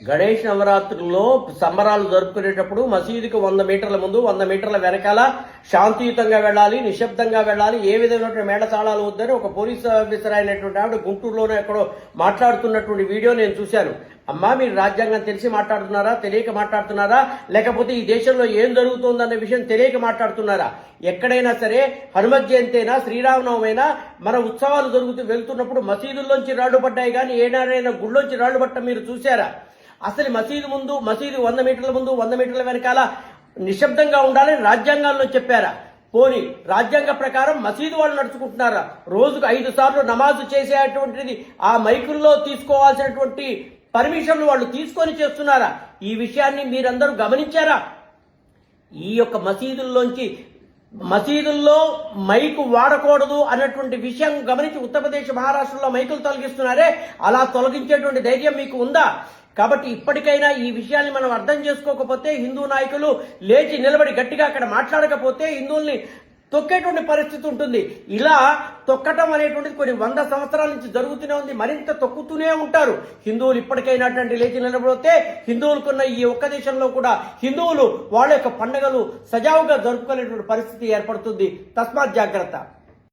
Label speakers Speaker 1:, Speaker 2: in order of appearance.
Speaker 1: గణేష్ నవరాత్రుల్లో సంబరాలు జరుపుకునేటప్పుడు మసీదుకి 100 మీటర్ల ముందు 100 మీటర్ల వెనకాల శాంతియుతంగా వెళ్ళాలి, నిశ్శబ్దంగా వెళ్ళాలి, ఏ విధమైనటువంటి మేళతాళాలు వద్దని ఒక పోలీస్ ఆఫీసర్ అయినటువంటి ఆవిడ గుంటూరులోనే ఎక్కడో మాట్లాడుతున్నటువంటి వీడియో నేను చూశాను. అమ్మా, మీరు రాజ్యాంగం తెలిసి మాట్లాడుతున్నారా, తెలియక మాట్లాడుతున్నారా, లేకపోతే ఈ దేశంలో ఏం జరుగుతుందన్న విషయం తెలియక మాట్లాడుతున్నారా? ఎక్కడైనా సరే హనుమత్ జయంతి అయినా శ్రీరామనవమైనా మన ఉత్సవాలు వెళ్తున్నప్పుడు మసీదుల్లోంచి రాళ్లు పడ్డాయి, కానీ ఏనాడైనా గుళ్ళోంచి రాళ్లు పట్టడం మీరు చూశారా? అసలు మసీదు 100 మీటర్ల ముందు 100 మీటర్ల వెనకాల నిశ్శబ్దంగా ఉండాలని రాజ్యాంగాల్లో చెప్పారా? పోని రాజ్యాంగ ప్రకారం మసీదు వాళ్ళు నడుచుకుంటున్నారా? రోజుకు 5 సార్లు నమాజు చేసేటువంటిది ఆ మైకుల్లో తీసుకోవాల్సినటువంటి పర్మిషన్లు వాళ్ళు తీసుకొని చేస్తున్నారా? ఈ విషయాన్ని మీరందరూ గమనించారా? ఈ యొక్క మసీదుల్లో మైకు వాడకూడదు అన్నటువంటి విషయం గమనించి ఉత్తరప్రదేశ్, మహారాష్ట్రలో మైకులు తొలగిస్తున్నారే, అలా తొలగించేటువంటి ధైర్యం మీకు ఉందా? కాబట్టి ఇప్పటికైనా ఈ విషయాన్ని మనం అర్థం చేసుకోకపోతే, హిందూ నాయకులు లేచి నిలబడి గట్టిగా అక్కడ మాట్లాడకపోతే హిందువుల్ని తొక్కేటువంటి పరిస్థితి ఉంటుంది. ఇలా తొక్కటం అనేటువంటిది కొన్ని 100 సంవత్సరాల నుంచి జరుగుతూనే ఉంది, మరింత తొక్కుతూనే ఉంటారు. హిందువులు ఇప్పటికైనా లేచి నిలబడితే హిందువులకున్న ఈ ఒక్క దేశంలో కూడా హిందువులు వాళ్ళ యొక్క పండుగలు సజావుగా జరుపుకునేటువంటి పరిస్థితి ఏర్పడుతుంది. తస్మాత్ జాగ్రత్త.